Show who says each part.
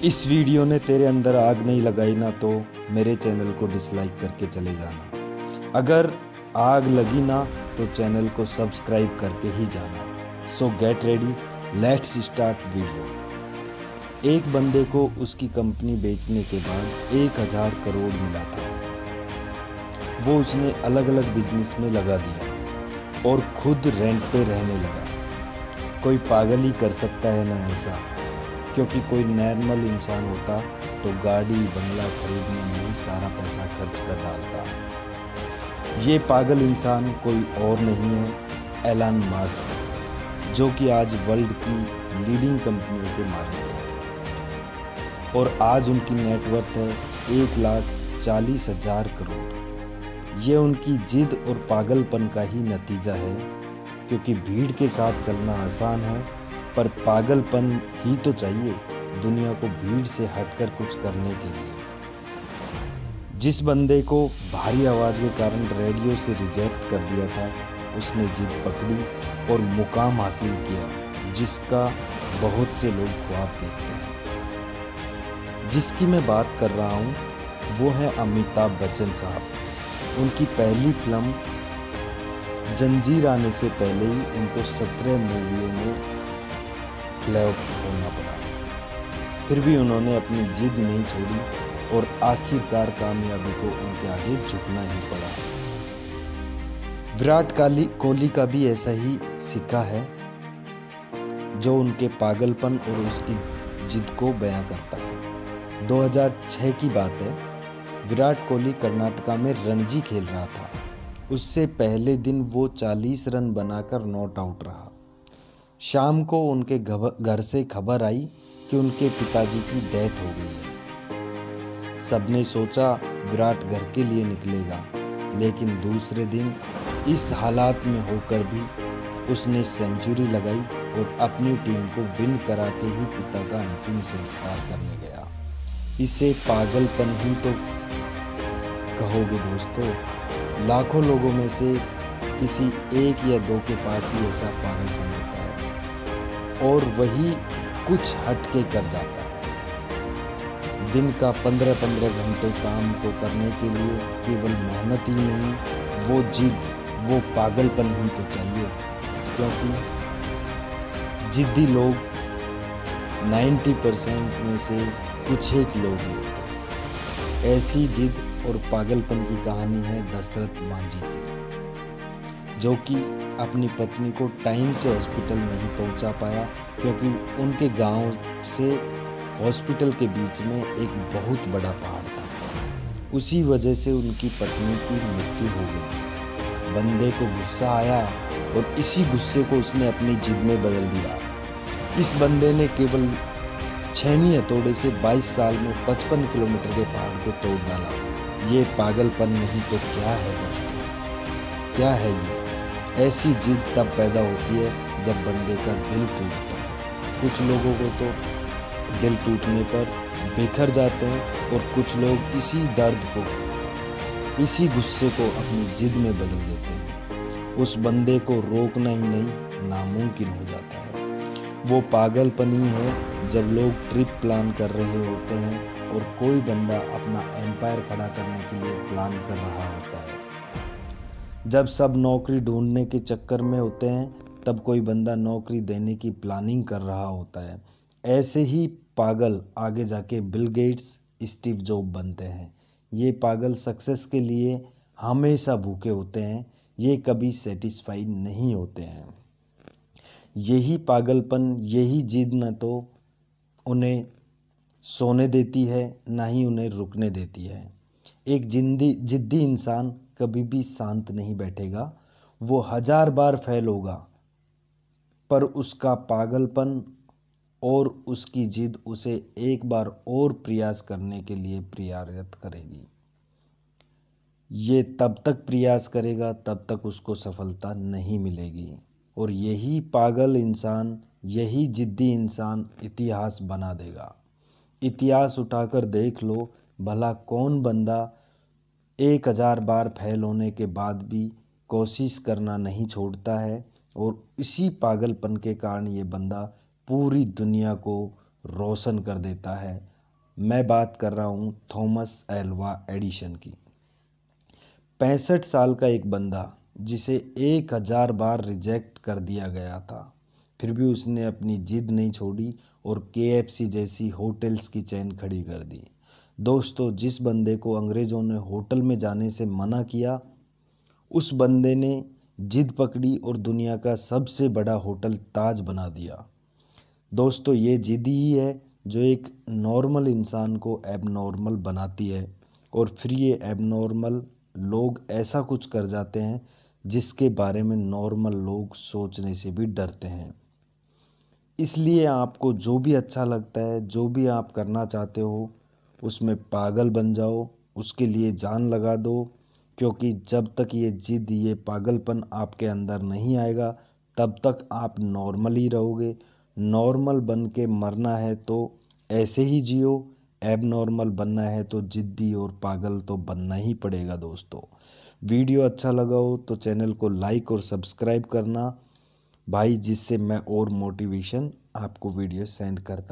Speaker 1: इस वीडियो ने तेरे अंदर आग नहीं लगाई ना तो मेरे चैनल को डिसलाइक करके चले जाना। अगर आग लगी ना तो चैनल को सब्सक्राइब करके ही जाना। सो get ready, let's start video. एक बंदे को उसकी कंपनी बेचने के बाद 1000 करोड़ मिला था। वो उसने अलग अलग बिजनेस में लगा दिया और खुद रेंट पे रहने लगा। कोई पागल ही कर सकता है ना ऐसा, क्योंकि कोई नॉर्मल इंसान होता तो गाड़ी बंगला खरीदने में ही सारा पैसा खर्च कर डालता। ये पागल इंसान कोई और नहीं है, एलन मस्क, जो कि आज वर्ल्ड की लीडिंग कंपनियों के मालिक है और आज उनकी नेटवर्थ है 1,40,000 करोड़। ये उनकी जिद और पागलपन का ही नतीजा है, क्योंकि भीड़ के साथ चलना आसान है पर पागलपन ही तो चाहिए दुनिया को भीड़ से हटकर कुछ करने के लिए। जिस बंदे को भारी आवाज़ के कारण रेडियो से रिजेक्ट कर दिया था, उसने जिद पकड़ी और मुकाम हासिल किया जिसका बहुत से लोग ख्वाब देखते हैं। जिसकी मैं बात कर रहा हूँ वो है अमिताभ बच्चन साहब। उनकी पहली फिल्म जंजीर आने से पहले ही उनको 17 मूवियों में फ्लॉप होना पड़ा। फिर भी उन्होंने अपनी जिद नहीं छोड़ी और आखिरकार कामयाबी को उनके आगे झुकना ही पड़ा। विराट कोहली का भी ऐसा ही सिक्का है, जो उनके पागलपन और उसकी जिद को बयां करता है। 2006 की बात है, विराट कोहली कर्नाटका में रणजी खेल रहा था। उससे पहले दिन वो 40 रन बनाकर नॉट आउट रहा। शाम को उनके घर से खबर आई कि उनके पिताजी की डेथ हो गई है। सबने सोचा विराट घर के लिए निकलेगा, लेकिन दूसरे दिन इस हालात में होकर भी उसने सेंचुरी लगाई और अपनी टीम को विन करा के ही पिता का अंतिम संस्कार करने गया। इसे पागलपन ही तो कहोगे दोस्तों। लाखों लोगों में से किसी एक या दो के पास ही ऐसा पागलपन होता है और वही कुछ हटके कर जाता है। दिन का 15-15 घंटे काम को करने के लिए केवल मेहनत ही नहीं, वो जिद, वो पागलपन ही तो चाहिए, क्योंकि जिद्दी लोग 90% में से कुछ एक लोग ही होते हैं। ऐसी जिद और पागलपन की कहानी है दशरथ मांझी की, जो कि अपनी पत्नी को टाइम से हॉस्पिटल नहीं पहुंचा पाया, क्योंकि उनके गांव से हॉस्पिटल के बीच में एक बहुत बड़ा पहाड़ था। उसी वजह से उनकी पत्नी की मृत्यु हो गई। बंदे को गुस्सा आया और इसी गुस्से को उसने अपनी जिद में बदल दिया। इस बंदे ने केवल छेनी हथौड़े से 22 साल में 55 किलोमीटर के पहाड़ को तोड़ डाला। ये पागलपन नहीं तो क्या है दोस्तों, क्या है ये? ऐसी जिद तब पैदा होती है जब बंदे का दिल टूटता है। कुछ लोगों को तो दिल टूटने पर बिखर जाते हैं और कुछ लोग इसी दर्द को, इसी गुस्से को अपनी जिद में बदल देते हैं। उस बंदे को रोकना ही नहीं, नामुमकिन हो जाता है। वो पागलपन ही है जब लोग ट्रिप प्लान कर रहे होते हैं और कोई बंदा अपना एम्पायर खड़ा करने के लिए प्लान कर रहा होता है। जब सब नौकरी ढूंढने के चक्कर में होते हैं, तब कोई बंदा नौकरी देने की प्लानिंग कर रहा होता है। ऐसे ही पागल आगे जाके बिल गेट्स, स्टीव जॉब बनते हैं। ये पागल सक्सेस के लिए हमेशा भूखे होते हैं, ये कभी सेटिस्फाई नहीं होते हैं। यही पागलपन, यही जिद न तो उन्हें सोने देती है, ना ही उन्हें रुकने देती है। एक जिद्दी इंसान कभी भी शांत नहीं बैठेगा। वो 1000 बार फेल होगा, पर उसका पागलपन और उसकी जिद उसे एक बार और प्रयास करने के लिए प्रेरित करेगी। ये तब तक प्रयास करेगा तब तक उसको सफलता नहीं मिलेगी। और यही पागल इंसान, यही जिद्दी इंसान इतिहास बना देगा। इतिहास उठाकर देख लो, भला कौन बंदा 1000 बार फेल होने के बाद भी कोशिश करना नहीं छोड़ता है। और इसी पागलपन के कारण ये बंदा पूरी दुनिया को रोशन कर देता है, मैं बात कर रहा हूँ थॉमस एल्वा एडिसन की। 65 साल का एक बंदा जिसे 1000 बार रिजेक्ट कर दिया गया था, फिर भी उसने अपनी जिद नहीं छोड़ी और KFC जैसी होटल्स की चेन खड़ी कर दी। दोस्तों, जिस बंदे को अंग्रेज़ों ने होटल में जाने से मना किया, उस बंदे ने जिद पकड़ी और दुनिया का सबसे बड़ा होटल ताज बना दिया। दोस्तों, ये जिद ही है जो एक नॉर्मल इंसान को एबनॉर्मल बनाती है और फिर ये एबनॉर्मल लोग ऐसा कुछ कर जाते हैं जिसके बारे में नॉर्मल लोग सोचने से भी डरते हैं। इसलिए आपको जो भी अच्छा लगता है, जो भी आप करना चाहते हो, उसमें पागल बन जाओ, उसके लिए जान लगा दो, क्योंकि जब तक ये जिद, ये पागलपन आपके अंदर नहीं आएगा, तब तक आप नॉर्मल ही रहोगे। नॉर्मल बन के मरना है तो ऐसे ही जियो, एबनॉर्मल बनना है तो जिद्दी और पागल तो बनना ही पड़ेगा। दोस्तों, वीडियो अच्छा लगा हो तो चैनल को लाइक और सब्सक्राइब करना भाई, जिससे मैं और मोटिवेशन आपको वीडियो सेंड करता